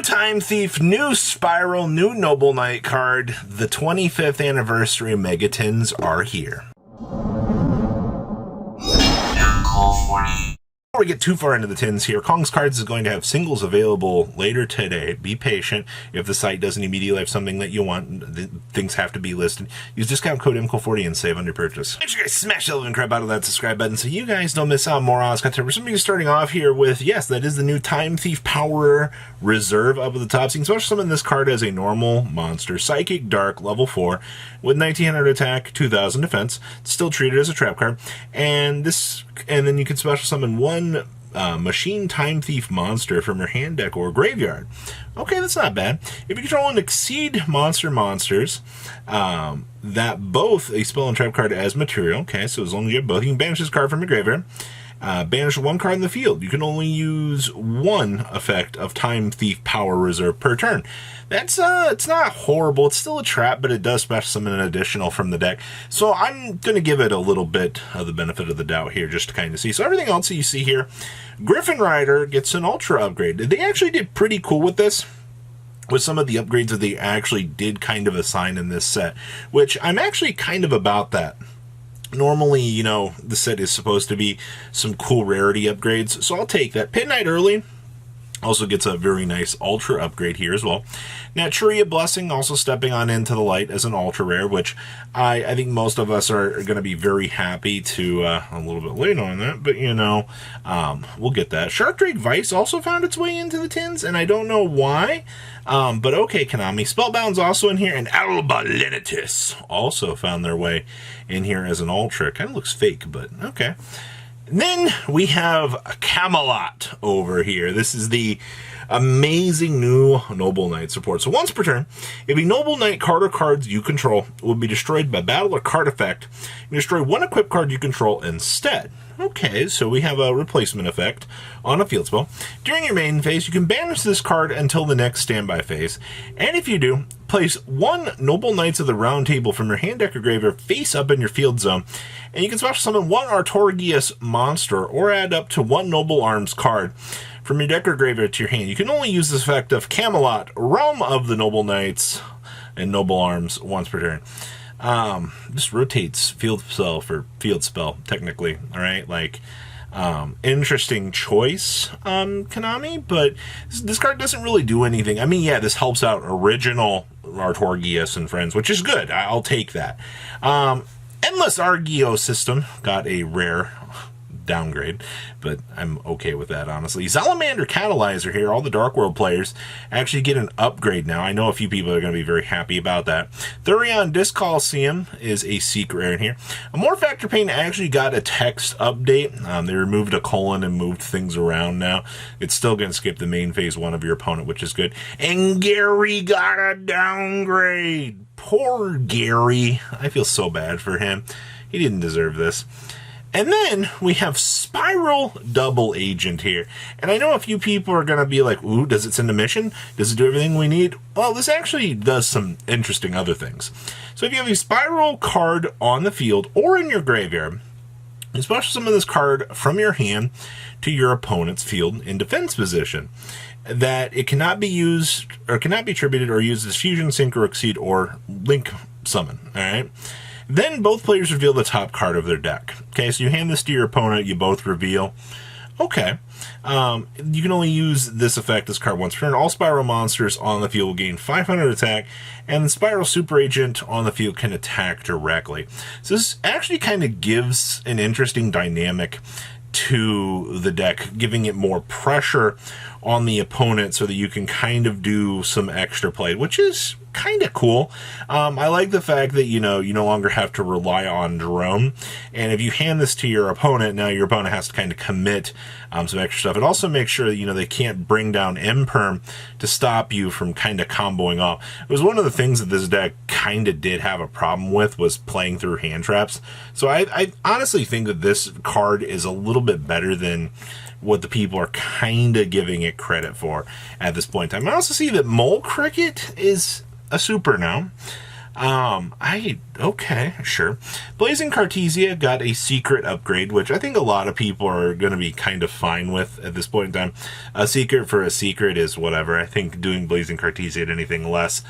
New Time Thief, new Spyral, new Noble Knight card. The 25th anniversary Megatins are here. Before we get too far into the tins here, Kong's Cards is going to have singles available later today. Be patient. If the site doesn't immediately have something that you want, things have to be listed. Use discount code MCO40 and save on your purchase. Make sure you guys smash the living crap out of that subscribe button so you guys don't miss out on more honest content. We're going to be starting off here with, yes, that is the new Time Thief Power Reserve up at the top. So you can special summon this card as a normal monster. Psychic Dark, level 4, with 1900 attack, 2000 defense. Still treated as a trap card. And then you can special summon one Machine Time Thief monster from your hand deck or graveyard. Okay, that's not bad. If you control and exceed monsters that both a spell and trap card as material, okay, so as long as you have both, you can banish this card from your graveyard. Banish one card in the field. You can only use one effect of Time Thief Power Reserve per turn. That's it's not horrible. It's still a trap, but it does special summon an additional from the deck. So I'm going to give it a little bit of the benefit of the doubt here just to kind of see. So everything else that you see here, Griffin Rider gets an Ultra upgrade. They actually did pretty cool with this, with some of the upgrades that they actually did kind of assign in this set, which I'm actually kind of about that. Normally, you know, the set is supposed to be some cool rarity upgrades, so I'll take that. Pit Knight early also gets a very nice Ultra upgrade here as well. Naturia Blessing also stepping on into the light as an Ultra rare, which I think most of us are going to be very happy to, a little bit late on that, but you know, we'll get that. Sharkdrake Vice also found its way into the tins, and I don't know why, but okay, Konami. Spellbound's also in here, and Alba Lenitus also found their way in here as an Ultra. Kind of looks fake, but okay. Then we have Camelot over here. This is the amazing new Noble Knight support. So once per turn, if a Noble Knight card or cards you control will be destroyed by battle or card effect, you destroy one equipped card you control instead. Okay, so we have a replacement effect on a field spell. During your main phase, you can banish this card until the next standby phase. And if you do, place one Noble Knights of the Round Table from your hand deck or graveyard face up in your field zone. And you can special summon one Artorigius monster or add up to one Noble Arms card from your deck or graveyard to your hand. You can only use this effect of Camelot, Realm of the Noble Knights, and Noble Arms once per turn. This rotates field spell for field spell, technically, alright? Like, interesting choice, Konami, but this card doesn't really do anything. I mean, yeah, this helps out original Artorigius and friends, which is good. I'll take that. Endless Argeo System got a rare downgrade, but I'm okay with that, honestly. Salamander Catalyzer here, all the Dark World players actually get an upgrade now. I know a few people are going to be very happy about that. Thurion Disc Coliseum is a secret rare in here. Amorph Factor Pain actually got a text update. They removed a colon and moved things around now. It's still going to skip the main phase 1 of your opponent, which is good. And Gary got a downgrade. Poor Gary. I feel so bad for him. He didn't deserve this. And then we have Spyral Double Agent here. And I know a few people are going to be like, ooh, does it send a mission? Does it do everything we need? Well, this actually does some interesting other things. So if you have a Spyral card on the field or in your graveyard, you special summon this card from your hand to your opponent's field in defense position. That it cannot be used, or cannot be attributed or used as Fusion, Sync, or Exceed, or Link Summon. Alright? Then both players reveal the top card of their deck. Okay, so you hand this to your opponent, you both reveal. Okay. You can only use this effect, this card, once per turn. All Spyral monsters on the field will gain 500 attack, and the Spyral Super Agent on the field can attack directly. So this actually kind of gives an interesting dynamic to the deck, giving it more pressure on the opponent so that you can kind of do some extra play, which is kind of cool. I like the fact that, you know, you no longer have to rely on drone, and if you hand this to your opponent, now your opponent has to kind of commit some extra stuff. It also makes sure that, you know, they can't bring down Imperm to stop you from kind of comboing off. It was one of the things that this deck kind of did have a problem with, was playing through hand traps. So I honestly think that this card is a little bit better than what the people are kind of giving it credit for at this point in time. I also see that Mole Cricket is a super now. Okay, sure. Blazing Cartesia got a secret upgrade, which I think a lot of people are going to be kind of fine with at this point in time. A secret for a secret is whatever. I think doing Blazing Cartesia at anything less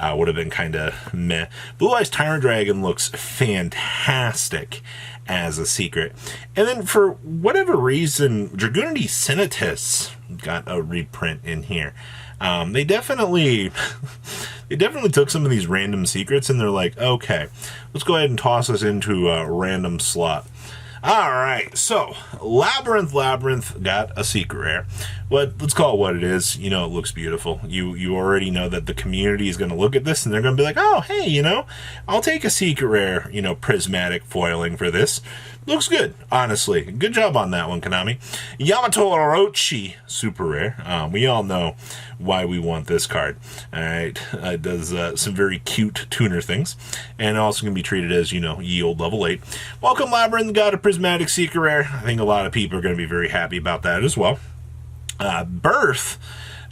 would have been kind of meh. Blue Eyes Tyrant Dragon looks fantastic as a secret. And then for whatever reason, Dragoonity Senatus got a reprint in here. They definitely took some of these random secrets and they're like, okay, let's go ahead and toss us into a random slot. All right, so Labyrinth got a secret rare. Let's call it what it is. You know, it looks beautiful. You already know that the community is going to look at this and they're going to be like, oh, hey, you know, I'll take a secret rare, you know, prismatic foiling for this. Looks good, honestly. Good job on that one, Konami. Yamato Orochi, super rare. We all know why we want this card. All right, it does some very cute tuner things, and also can be treated as, you know, yield level 8. Welcome Labyrinth got a prismatic secret rare. I think a lot of people are going to be very happy about that as well. Birth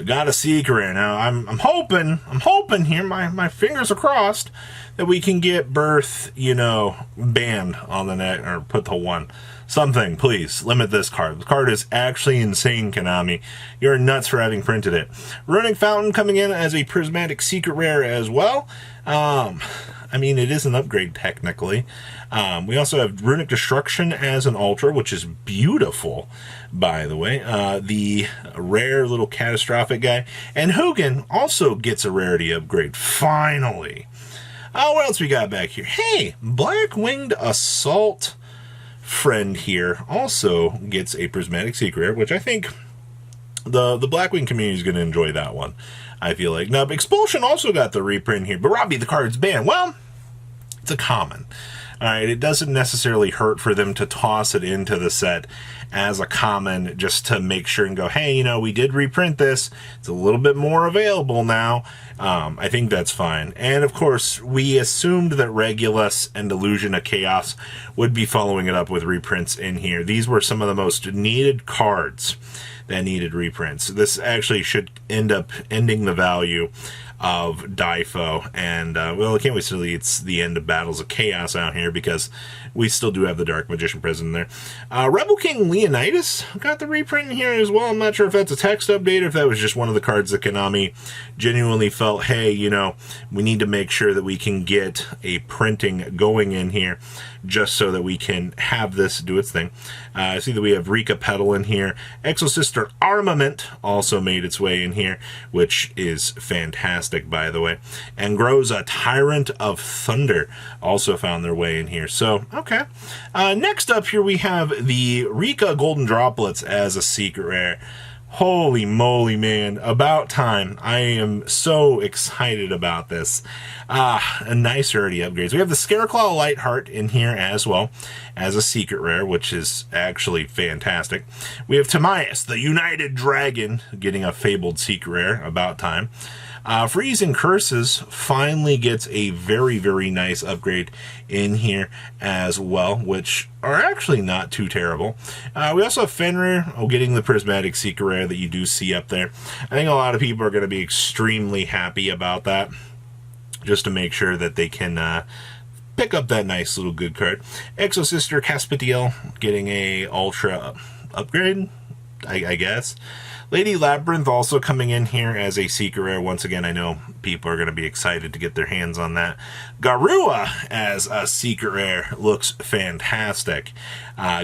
got a secret rare. Now I'm hoping here, my fingers are crossed, that we can get Birth, you know, banned on the net, or put to 1. Something, please, limit this card. The card is actually insane, Konami. You're nuts for having printed it. Runic Fountain coming in as a prismatic secret rare as well. I mean, it is an upgrade, technically. We also have Runic Destruction as an Ultra, which is beautiful, by the way. The rare little catastrophic guy. And Hugin also gets a rarity upgrade, finally. What else we got back here? Hey, Black Winged Assault friend here also gets a prismatic secret rare, which I think the Blackwing community is going to enjoy that one, I feel like. Now, Expulsion also got the reprint here, but Robbie, the card's banned. Well, it's a common. All right, it doesn't necessarily hurt for them to toss it into the set as a common, just to make sure and go, hey, you know, we did reprint this. It's a little bit more available now. I think that's fine. And of course, we assumed that Regulus and Illusion of Chaos would be following it up with reprints in here. These were some of the most needed cards that needed reprints. This actually should end up ending the value of Difo, and well, I can't wait till it's the end of Battles of Chaos out here, because we still do have the Dark Magician Prison there. Rebel King Leonidas got the reprint in here as well. I'm not sure if that's a text update or if that was just one of the cards that Konami genuinely felt, hey, you know, we need to make sure that we can get a printing going in here just so that we can have this do its thing. I see that we have Rika Petal in here. Exosister Armament also made its way in here, which is fantastic, by the way. And Groza Tyrant of Thunder also found their way in here. So, okay. Next up here we have the Rika Golden Droplets as a secret rare. Holy moly, man. About time. I am so excited about this. A nice rarity upgrades. We have the Scareclaw Lightheart in here as well as a secret rare, which is actually fantastic. We have Timaeus, the United Dragon, getting a fabled secret rare. About time. Freeze and Curses finally gets a very, very nice upgrade in here as well, which are actually not too terrible. We also have Fenrir getting the prismatic secret rare that you do see up there. I think a lot of people are going to be extremely happy about that, just to make sure that they can pick up that nice little good card. Exosister Caspitiel getting a ultra upgrade, I guess. Lady Labyrinth also coming in here as a secret rare. Once again, I know people are going to be excited to get their hands on that. Garua as a secret rare looks fantastic.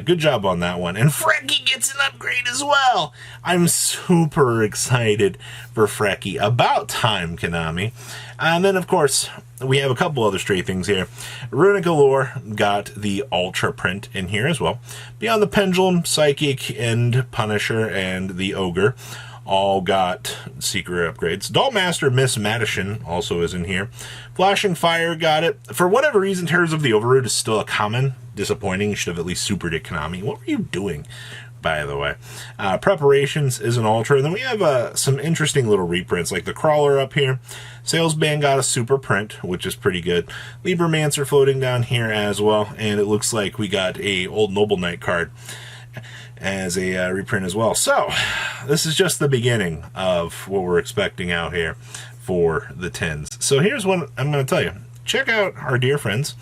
Good job on that one. And Frecky gets an upgrade as well. I'm super excited for Frecky. About time, Konami. And then, of course, we have a couple other stray things here. Runic Allure got the Ultra print in here as well. Beyond the Pendulum, Psychic, and Punisher, and the Ogre all got secret upgrades. Dollmaster Miss Madison also is in here. Flashing Fire got it. For whatever reason, Terrors of the Overroot is still a common. Disappointing. You should have at least supered it, Konami. What were you doing, by the way? Preparations is an Ultra. And then we have some interesting little reprints, like the Crawler up here. Salesman got a super print, which is pretty good. Libromancer floating down here as well. And it looks like we got a Old Noble Knight card as a reprint as well. So, this is just the beginning of what we're expecting out here for the 10s. So here's what I'm going to tell you. check out our dear friends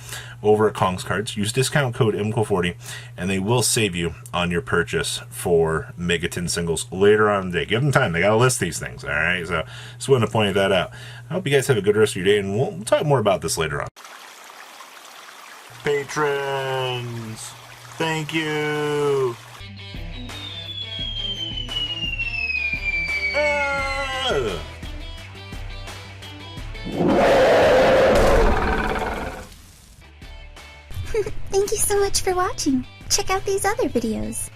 over at Kong's Cards. Use discount code MCO40, and they will save you on your purchase for Megatin singles later on in the day. Give them time. They got to list these things, all right? So just wanted to point that out. I hope you guys have a good rest of your day, and we'll talk more about this later on. Patrons, thank you. Thank you so much for watching. Check out these other videos.